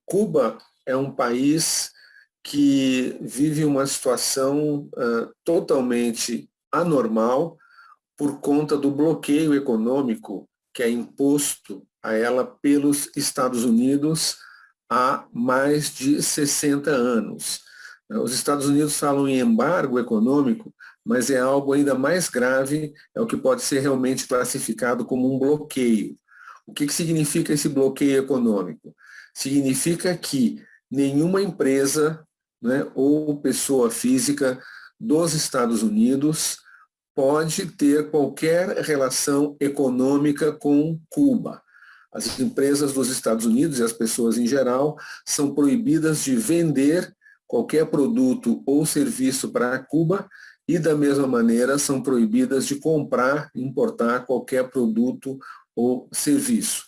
Cuba é um país que vive uma situação totalmente anormal por conta do bloqueio econômico que é imposto a ela pelos Estados Unidos há mais de 60 anos. Os Estados Unidos falam em embargo econômico, mas é algo ainda mais grave, é o que pode ser realmente classificado como um bloqueio. O que significa esse bloqueio econômico? Significa que nenhuma empresa, né, ou pessoa física dos Estados Unidos pode ter qualquer relação econômica com Cuba. As empresas dos Estados Unidos e as pessoas em geral são proibidas de vender qualquer produto ou serviço para Cuba e, da mesma maneira, são proibidas de comprar, importar qualquer produto ou serviço.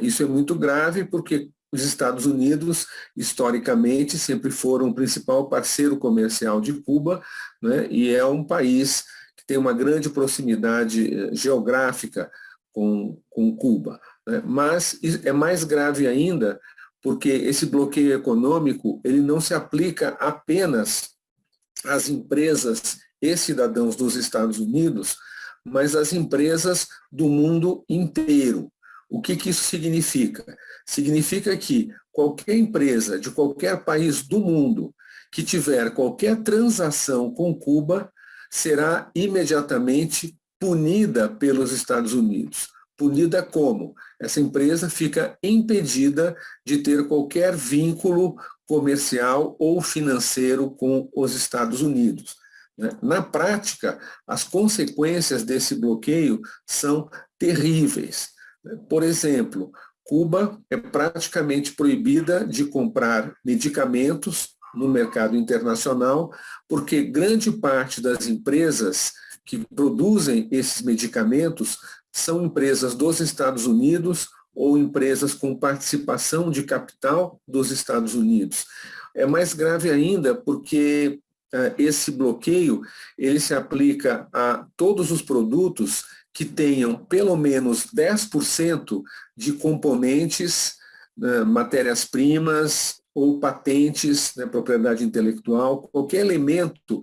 Isso é muito grave porque os Estados Unidos, historicamente, sempre foram o principal parceiro comercial de Cuba, e é um país que tem uma grande proximidade geográfica com Cuba. Mas é mais grave ainda porque esse bloqueio econômico ele não se aplica apenas às empresas e cidadãos dos Estados Unidos, mas às empresas do mundo inteiro. O que isso significa? Significa que qualquer empresa de qualquer país do mundo que tiver qualquer transação com Cuba será imediatamente punida pelos Estados Unidos. Punida como? Essa empresa fica impedida de ter qualquer vínculo comercial ou financeiro com os Estados Unidos. Na prática, as consequências desse bloqueio são terríveis. Por exemplo, Cuba é praticamente proibida de comprar medicamentos no mercado internacional, porque grande parte das empresas que produzem esses medicamentos são empresas dos Estados Unidos ou empresas com participação de capital dos Estados Unidos. É mais grave ainda porque esse bloqueio ele se aplica a todos os produtos que tenham pelo menos 10% de componentes, matérias-primas ou patentes, propriedade intelectual, qualquer elemento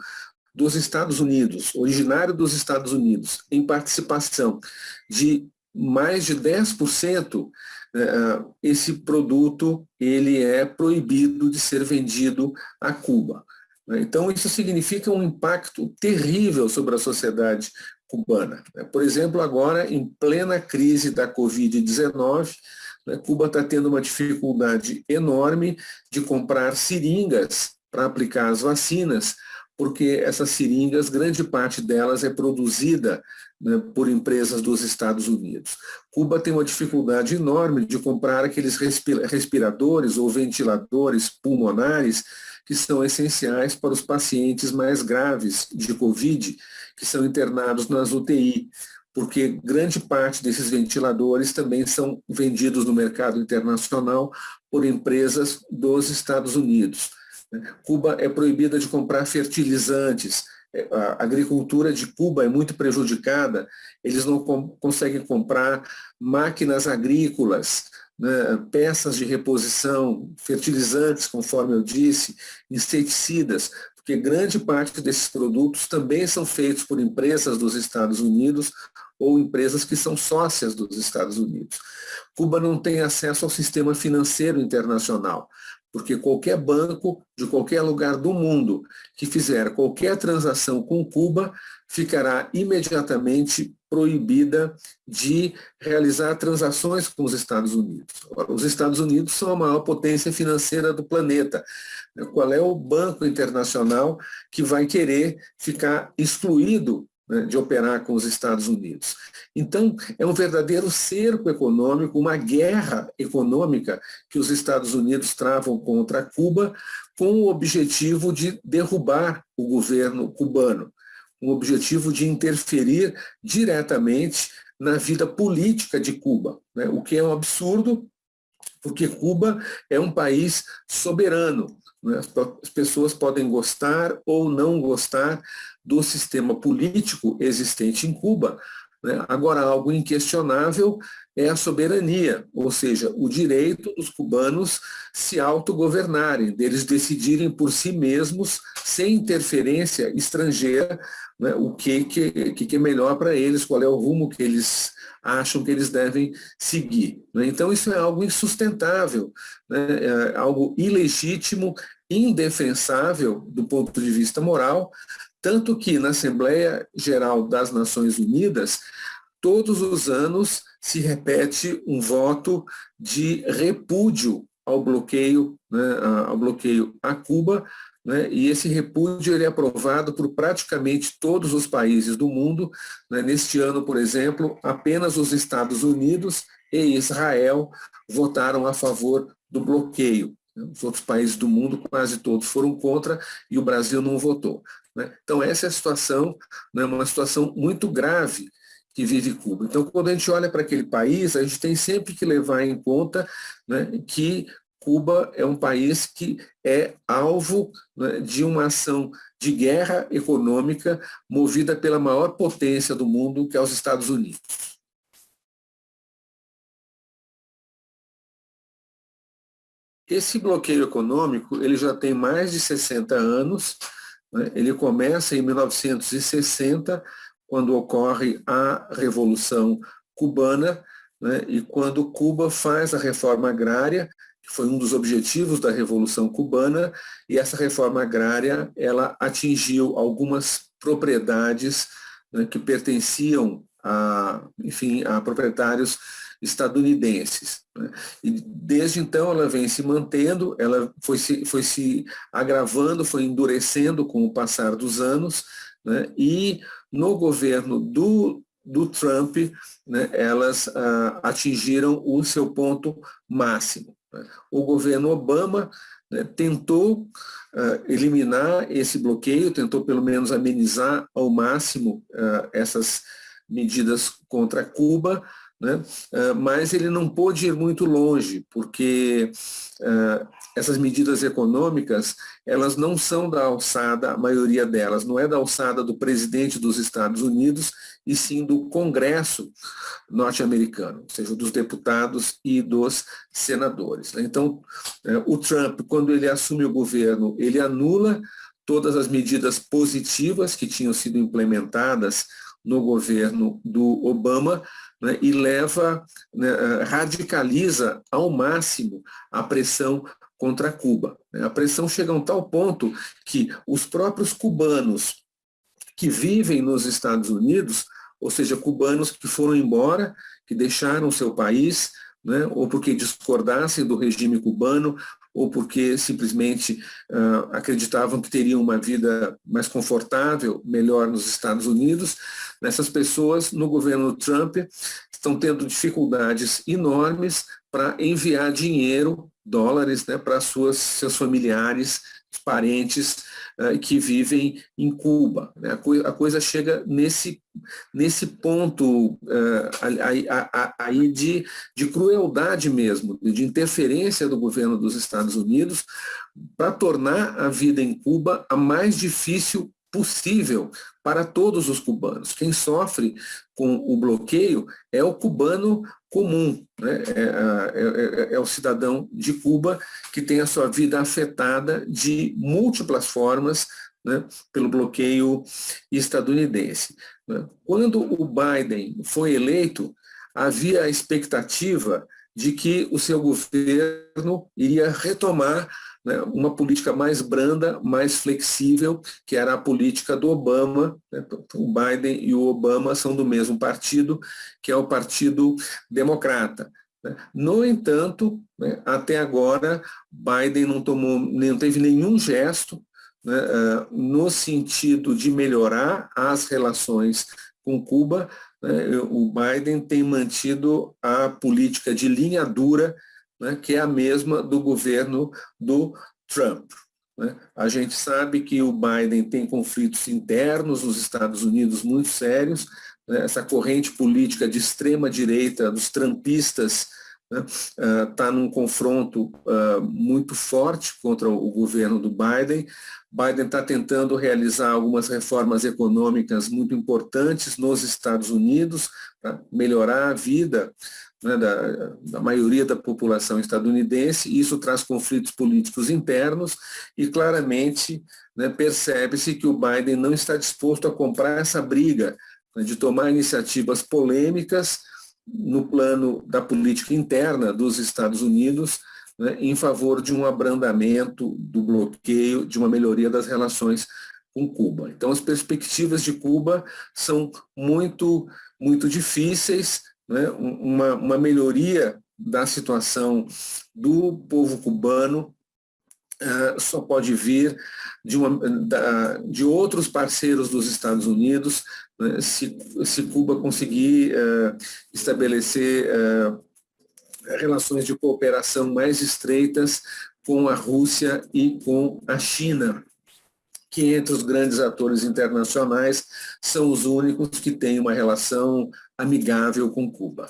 dos Estados Unidos, originário dos Estados Unidos, em participação de mais de 10%, esse produto ele é proibido de ser vendido a Cuba. Então, isso significa um impacto terrível sobre a sociedade cubana. Por exemplo, agora, em plena crise da Covid-19, Cuba está tendo uma dificuldade enorme de comprar seringas para aplicar as vacinas, porque essas seringas, grande parte delas é produzida por empresas dos Estados Unidos. Cuba tem uma dificuldade enorme de comprar aqueles respiradores ou ventiladores pulmonares que são essenciais para os pacientes mais graves de Covid, que são internados nas UTI, porque grande parte desses ventiladores também são vendidos no mercado internacional por empresas dos Estados Unidos. Cuba é proibida de comprar fertilizantes, a agricultura de Cuba é muito prejudicada, eles não conseguem comprar máquinas agrícolas, peças de reposição, fertilizantes, conforme eu disse, inseticidas, porque grande parte desses produtos também são feitos por empresas dos Estados Unidos ou empresas que são sócias dos Estados Unidos. Cuba não tem acesso ao sistema financeiro internacional, porque qualquer banco de qualquer lugar do mundo que fizer qualquer transação com Cuba ficará imediatamente proibida de realizar transações com os Estados Unidos. Os Estados Unidos são a maior potência financeira do planeta. Qual é o banco internacional que vai querer ficar excluído de operar com os Estados Unidos? Então, é um verdadeiro cerco econômico, uma guerra econômica que os Estados Unidos travam contra Cuba com o objetivo de derrubar o governo cubano, com o objetivo de interferir diretamente na vida política de Cuba, o que é um absurdo, porque Cuba é um país soberano. As pessoas podem gostar ou não gostar do sistema político existente em Cuba. Agora, algo inquestionável é a soberania, ou seja, o direito dos cubanos se autogovernarem, deles decidirem por si mesmos, sem interferência estrangeira, né, o que é melhor para eles, qual é o rumo que eles acham que eles devem seguir. Né? Então, isso é algo insustentável, né? É algo ilegítimo, indefensável do ponto de vista moral, tanto que na Assembleia Geral das Nações Unidas, todos os anos se repete um voto de repúdio ao bloqueio, né, ao bloqueio a Cuba, né, e esse repúdio ele é aprovado por praticamente todos os países do mundo. Né. Neste ano, por exemplo, apenas os Estados Unidos e Israel votaram a favor do bloqueio. Os outros países do mundo, quase todos, foram contra e o Brasil não votou. Né. Então, essa é a situação, né, uma situação muito grave que vive Cuba. Então, quando a gente olha para aquele país, a gente tem sempre que levar em conta, né, que Cuba é um país que é alvo, né, de uma ação de guerra econômica movida pela maior potência do mundo, que é os Estados Unidos. Esse bloqueio econômico ele já tem mais de 60 anos, né? Ele começa em 1960, quando ocorre a Revolução Cubana, né? E quando Cuba faz a reforma agrária, que foi um dos objetivos da Revolução Cubana, e essa reforma agrária ela atingiu algumas propriedades, né, que pertenciam enfim, a proprietários estadunidenses. Né? E desde então ela vem se mantendo, ela foi se agravando, foi endurecendo com o passar dos anos, né? E no governo do Trump, né, elas atingiram o seu ponto máximo. Né? O governo Obama, né, tentou eliminar esse bloqueio, tentou pelo menos amenizar ao máximo essas medidas contra Cuba, né? Mas ele não pôde ir muito longe, porque essas medidas econômicas, elas não são da alçada, a maioria delas, não é da alçada do presidente dos Estados Unidos, e sim do Congresso norte-americano, ou seja, dos deputados e dos senadores. Então, o Trump, quando ele assume o governo, ele anula todas as medidas positivas que tinham sido implementadas no governo do Obama, né, e leva, né, radicaliza ao máximo a pressão contra Cuba. A pressão chega a um tal ponto que os próprios cubanos que vivem nos Estados Unidos, ou seja, cubanos que foram embora, que deixaram seu país, né, ou porque discordassem do regime cubano, ou porque simplesmente acreditavam que teriam uma vida mais confortável, melhor nos Estados Unidos. Essas pessoas, no governo Trump, estão tendo dificuldades enormes para enviar dinheiro, dólares, né, para seus familiares, parentes que vivem em Cuba. Né? A coisa chega nesse ponto aí de crueldade mesmo, de interferência do governo dos Estados Unidos para tornar a vida em Cuba a mais difícil possível para todos os cubanos. Quem sofre com o bloqueio é o cubano comum, né? É o cidadão de Cuba que tem a sua vida afetada de múltiplas formas, né, pelo bloqueio estadunidense. Né? Quando o Biden foi eleito, havia a expectativa de que o seu governo iria retomar, né, uma política mais branda, mais flexível, que era a política do Obama. Né? O Biden e o Obama são do mesmo partido, que é o Partido Democrata. Né? No entanto, né, até agora, Biden não teve nenhum gesto, né, no sentido de melhorar as relações com Cuba. Né? O Biden tem mantido a política de linha dura, né, que é a mesma do governo do Trump. Né? A gente sabe que o Biden tem conflitos internos nos Estados Unidos muito sérios, né? Essa corrente política de extrema direita, dos trumpistas, está num confronto muito forte contra o governo do Biden. Biden está tentando realizar algumas reformas econômicas muito importantes nos Estados Unidos, para melhorar a vida né, da maioria da população estadunidense. Isso traz conflitos políticos internos e claramente, né, percebe-se que o Biden não está disposto a comprar essa briga, né, de tomar iniciativas polêmicas no plano da política interna dos Estados Unidos, né, em favor de um abrandamento do bloqueio, de uma melhoria das relações com Cuba. Então, as perspectivas de Cuba são muito difíceis, né? Uma melhoria da situação do povo cubano só pode vir de outros parceiros dos Estados Unidos, né, se Cuba conseguir estabelecer relações de cooperação mais estreitas com a Rússia e com a China, que entre os grandes atores internacionais são os únicos que têm uma relação amigável com Cuba.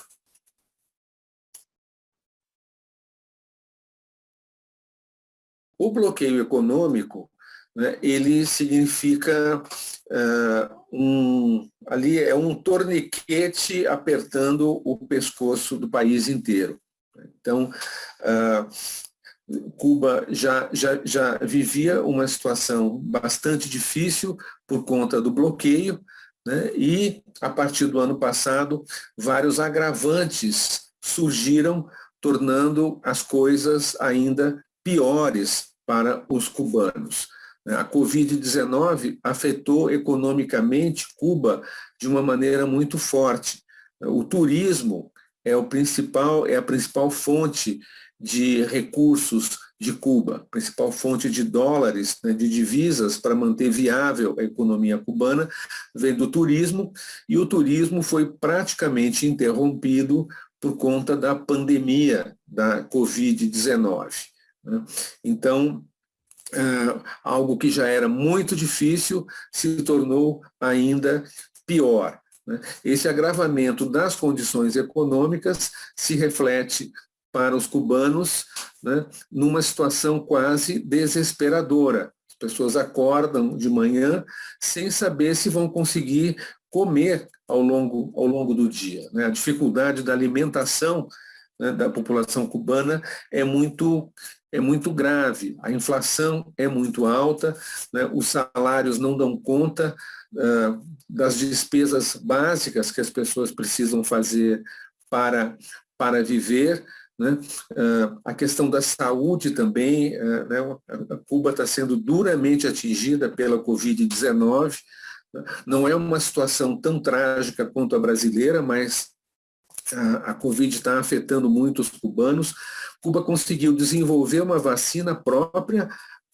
O bloqueio econômico, né, ele significa ali é um torniquete apertando o pescoço do país inteiro. Então, Cuba já vivia uma situação bastante difícil por conta do bloqueio, né, e, a partir do ano passado, vários agravantes surgiram, tornando as coisas ainda piores para os cubanos. A Covid-19 afetou economicamente Cuba de uma maneira muito forte. O turismo é a principal fonte de recursos de Cuba, principal fonte de dólares, né, de divisas para manter viável a economia cubana, vem do turismo, e o turismo foi praticamente interrompido por conta da pandemia da Covid-19. Né? Então, algo que já era muito difícil se tornou ainda pior. Né? Esse agravamento das condições econômicas se reflete para os cubanos, né, numa situação quase desesperadora. As pessoas acordam de manhã sem saber se vão conseguir comer ao longo do dia. Né? A dificuldade da alimentação, né, da população cubana é muito grave. A inflação é muito alta, né? Os salários não dão conta das despesas básicas que as pessoas precisam fazer para viver. Né? A questão da saúde também, né? A Cuba está sendo duramente atingida pela Covid-19. Não é uma situação tão trágica quanto a brasileira, mas a Covid está afetando muito os cubanos. Cuba conseguiu desenvolver uma vacina própria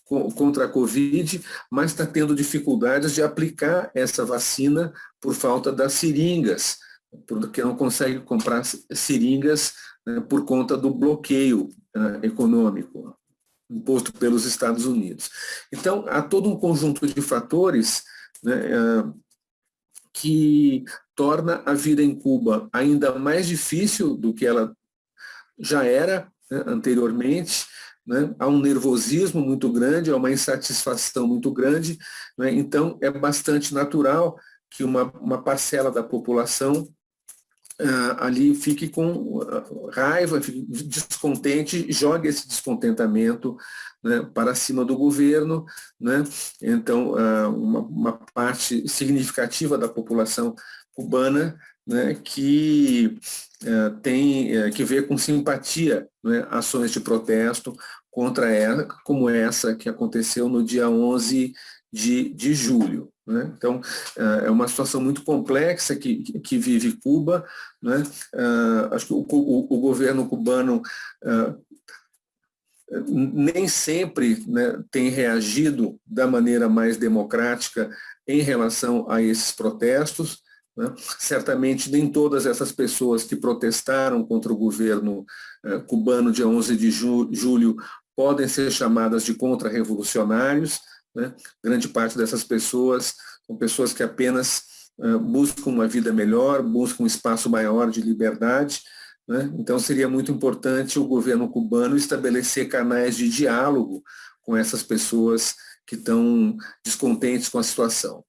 contra a Covid, mas está tendo dificuldades de aplicar essa vacina por falta das seringas, porque não consegue comprar seringas, né, por conta do bloqueio econômico imposto pelos Estados Unidos. Então, há todo um conjunto de fatores, né, que torna a vida em Cuba ainda mais difícil do que ela já era, né, anteriormente. Né? Há um nervosismo muito grande, há uma insatisfação muito grande, né? Então é bastante natural que uma parcela da população ali fique com raiva, fique descontente, jogue esse descontentamento, né, para cima do governo. Né? Então, uma parte significativa da população cubana, né, que que vê com simpatia, né, ações de protesto contra ela, como essa que aconteceu no dia 11 de julho. Né? Então, é uma situação muito complexa que vive Cuba. Né? Acho que o governo cubano nem sempre, né, tem reagido da maneira mais democrática em relação a esses protestos. Né? Certamente nem todas essas pessoas que protestaram contra o governo cubano dia 11 de julho podem ser chamadas de contra-revolucionários. Né? Grande parte dessas pessoas são pessoas que apenas buscam uma vida melhor, buscam um espaço maior de liberdade. Né? Então, seria muito importante o governo cubano estabelecer canais de diálogo com essas pessoas que estão descontentes com a situação.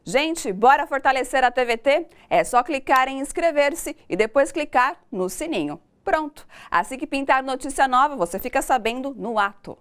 Gente, bora fortalecer a TVT? É só clicar em inscrever-se e depois clicar no sininho. Pronto! Assim que pintar notícia nova, você fica sabendo no ato.